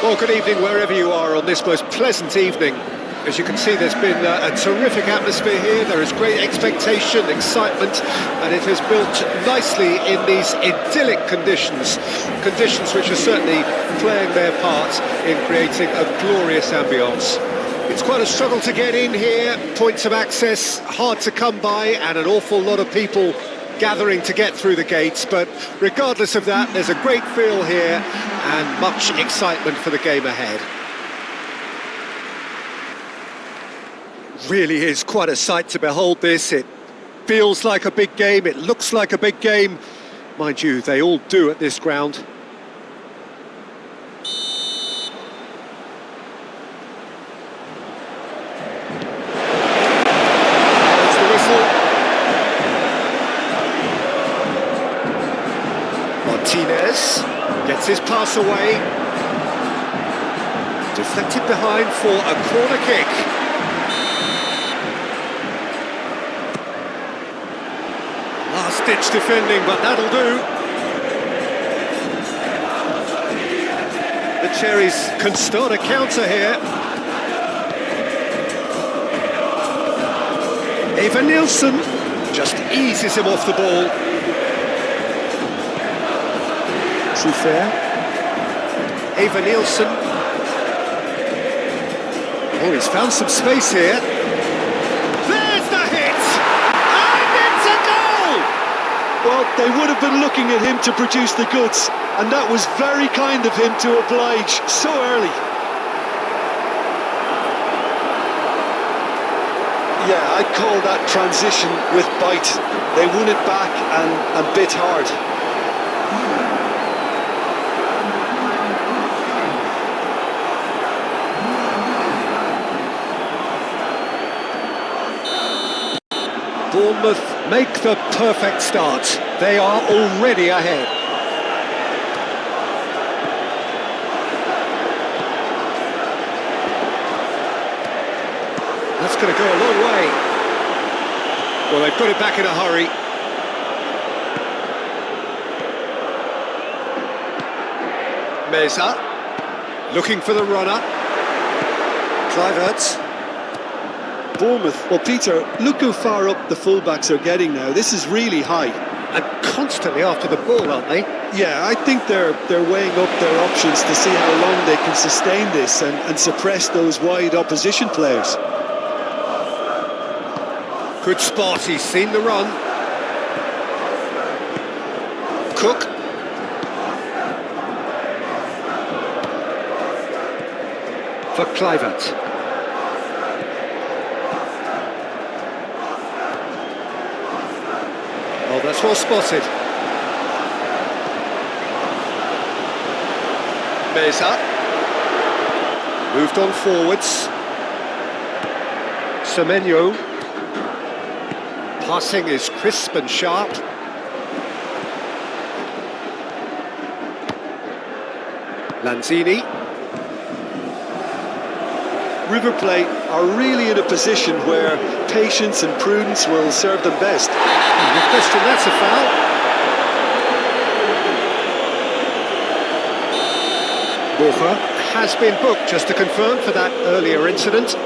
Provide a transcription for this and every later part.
Well, good evening wherever you are on this most pleasant evening. As you can see, there's been a terrific atmosphere here. There is great expectation, excitement, and it has built nicely in these idyllic conditions. Conditions which are certainly playing their part in creating a glorious ambience. It's quite a struggle to get in here, points of access hard to come by, and an awful lot of people gathering to get through the gates, but regardless of that, there's a great feel here and much excitement for the game ahead. Really is quite a sight to behold this. It feels like a big game, it looks like a big game. Mind you, they all do at this ground. There's the whistle. Martinez gets his pass away. Deflected behind for a corner kick. Last-ditch defending, but that'll do. The Cherries can start a counter here. Eva Nielsen just eases him off the ball. Fair. Eva Nielsen. Oh, he's found some space here. There's the hit! And it's a goal! Well, they would have been looking at him to produce the goods, and that was very kind of him to oblige so early. Yeah, I'd call that transition with bite. They won it back and bit hard. Bournemouth make the perfect start. They are already ahead. That's going to go a long way. Well, they've got it back in a hurry. Meza, looking for the runner. Kluivert. Bournemouth, well Peter, look how far up the fullbacks are getting now. This is really high. And constantly after the ball, aren't they? Yeah, I think they're weighing up their options to see how long they can sustain this and suppress those wide opposition players. Good spot, he's seen the run. Cook. For Kluivert. Oh, that's well spotted. Meza. Moved on forwards. Semenyo. Passing is crisp and sharp. Lanzini. Riverplate are really in a position where patience and prudence will serve them best. No question, that's a foul. Borja has been booked, just to confirm, for that earlier incident.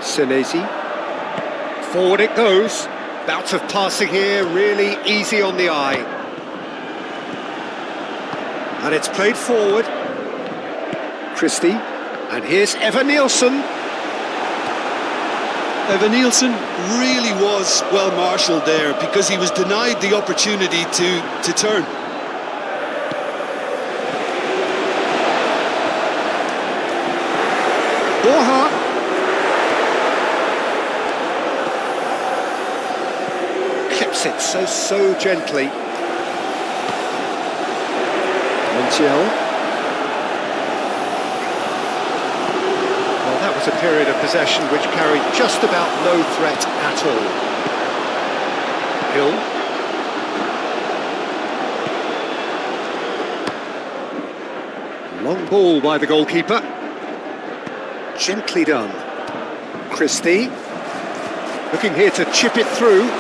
Senesi. Forward it goes. Bout of passing here, really easy on the eye. And it's played forward. Christie. And here's Eva Nielsen. Eva Nielsen really was well marshalled there because he was denied the opportunity to turn. Borja. Clips it so gently. Montiel. Well, that was a period of possession which carried just about no threat at all. Hill. Long ball by the goalkeeper. Gently done. Christie. Looking here to chip it through.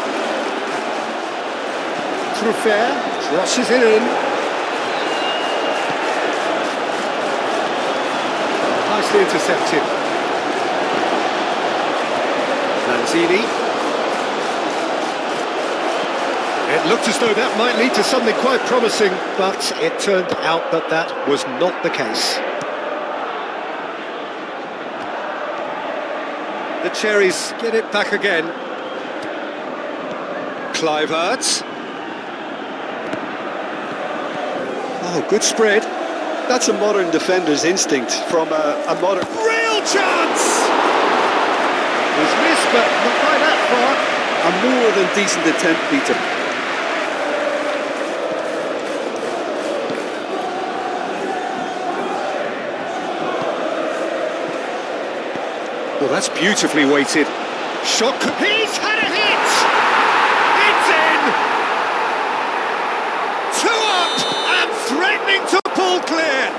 Fair, crosses it in. Nicely intercepted. Lanzini. It looked as though that might lead to something quite promising, but it turned out that that was not the case. The Cherries get it back again. Kluivert. Oh, good spread. That's a modern defender's instinct from a modern... Real chance! He's missed, but not by that far. A more than decent attempt, Peter. Well, that's beautifully weighted. Shot, he's had a hit! It's in! Two up! Threatening to pull clear.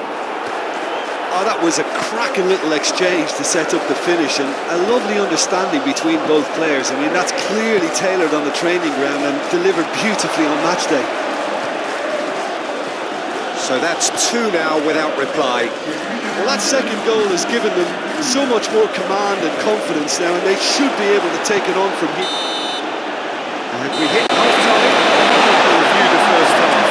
Oh, that was a cracking little exchange to set up the finish, and a lovely understanding between both players. I mean, that's clearly tailored on the training ground and delivered beautifully on match day. So that's two now without reply. Well, that second goal has given them so much more command and confidence now, and they should be able to take it on from here. And we hit half-time. We'll review the first half.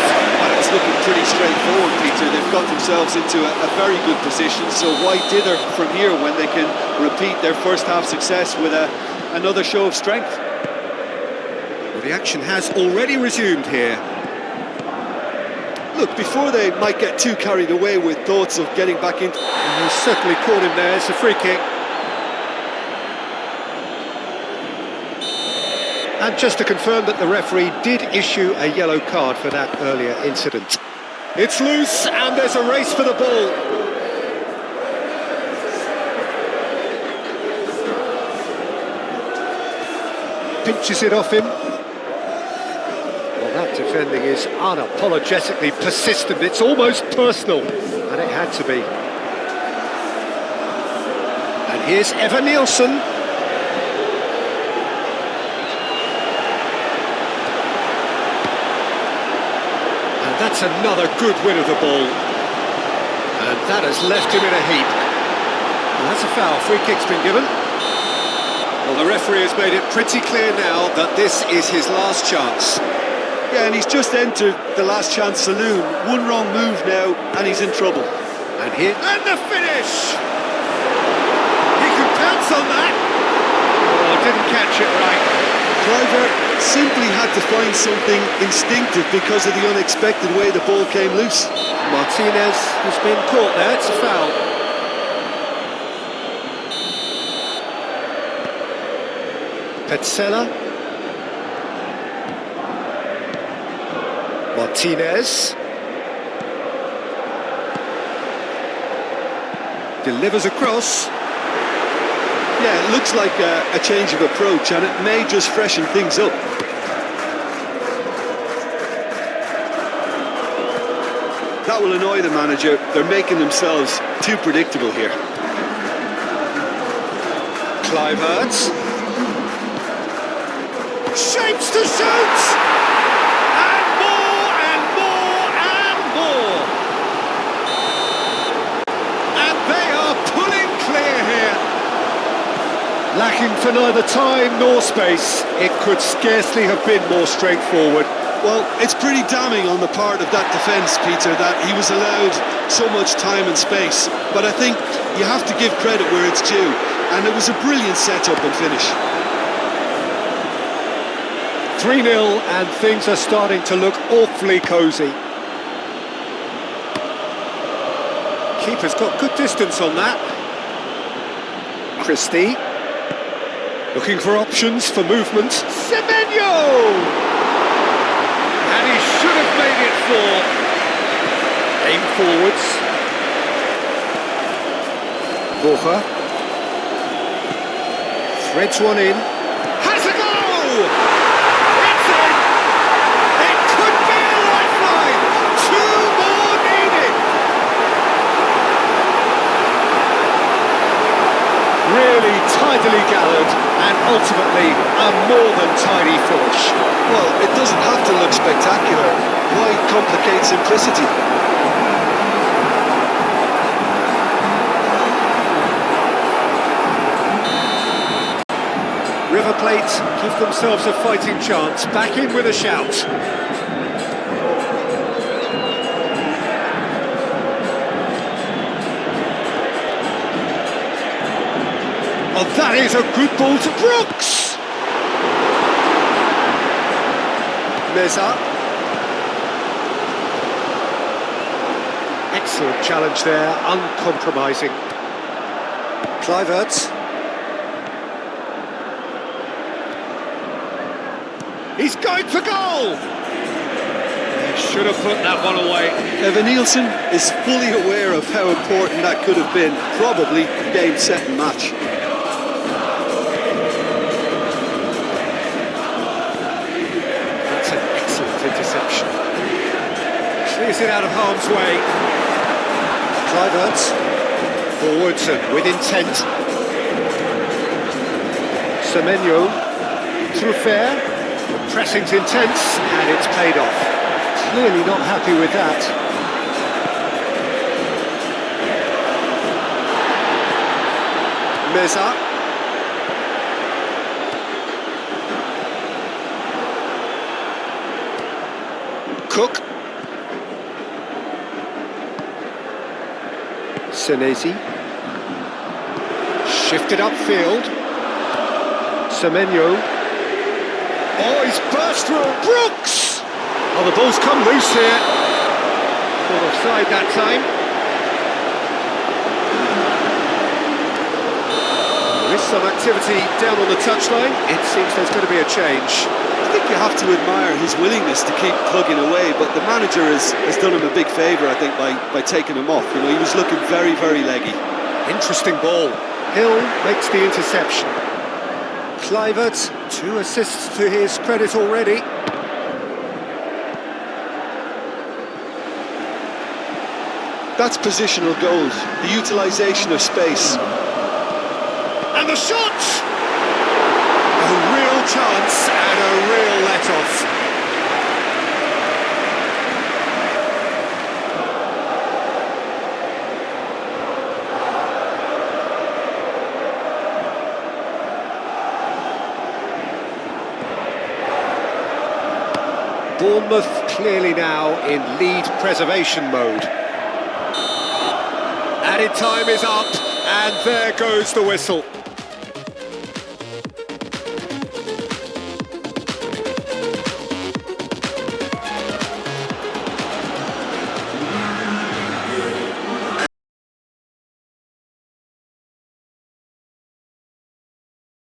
It's looking pretty straightforward, Peter. They've got themselves into a very good position, so why dither from here when they can repeat their first half success with another show of strength? Well, the action has already resumed here. Look, before they might get too carried away with thoughts of getting back into... He's certainly caught him there. It's a free kick. And just to confirm that the referee did issue a yellow card for that earlier incident. It's loose and there's a race for the ball. Pinches it off him. Well, that defending is unapologetically persistent. It's almost personal, and it had to be. And here's Evan Nielsen. That's another good win of the ball. And that has left him in a heap. And that's a foul. Free kick's been given. Well, the referee has made it pretty clear now that this is his last chance. Yeah, and he's just entered the last chance saloon. One wrong move now, and he's in trouble. And here... And the finish! He can pounce on that. Oh, didn't catch it right. Kluivert simply had to find something instinctive because of the unexpected way the ball came loose. Martinez has been caught there, it's a foul. Petzela. Martinez. Delivers across. Yeah, it looks like a change of approach, and it may just freshen things up. That will annoy the manager. They're making themselves too predictable here. Kluivert. Shapes to shoot! And more, and more, and more! And they are pulling clear here. Lacking for neither time nor space, it could scarcely have been more straightforward. Well, it's pretty damning on the part of that defence, Peter, that he was allowed so much time and space. But I think you have to give credit where it's due, and it was a brilliant setup and finish. 3-0, and things are starting to look awfully cosy. Keeper's got good distance on that. Christie. Looking for options for movement. Semenyo! And he should have made it four. Aim forwards. Borja. Threads one in. Has a go! It's in! It could be a lifeline! Two more needed! Really tidily gathered. and ultimately a more than tidy finish. Well, it doesn't have to look spectacular. Why complicate simplicity? Riverplate give themselves a fighting chance, back in with a shout. Oh, that is a good ball to Brooks! Meza. Excellent challenge there, uncompromising. Kluivert. He's going for goal! He should have put that one away. Evan Nielsen is fully aware of how important that could have been. Probably game, set and match. That's an excellent interception. Clears it out of harm's way. Kluivert. Forwards and with intent. Semenyo. Truffert. Pressing's intense, and it's paid off. Clearly not happy with that. Meza. Cook. Senesi. Shifted upfield. Semenyo. Oh, he's burst through. Brooks! Oh, the ball's come loose here. Caught offside that time. There is some activity down on the touchline. It seems there's going to be a change. I think you have to admire his willingness to keep plugging away, but the manager has done him a big favour, I think, by taking him off. You know, he was looking very, very leggy. Interesting ball. Hill makes the interception. Kluivert, 2 assists to his credit already. That's positional goals, the utilisation of space. And the shot! A real chance and a real let-off. Bournemouth clearly now in lead preservation mode. Added time is up, and there goes the whistle.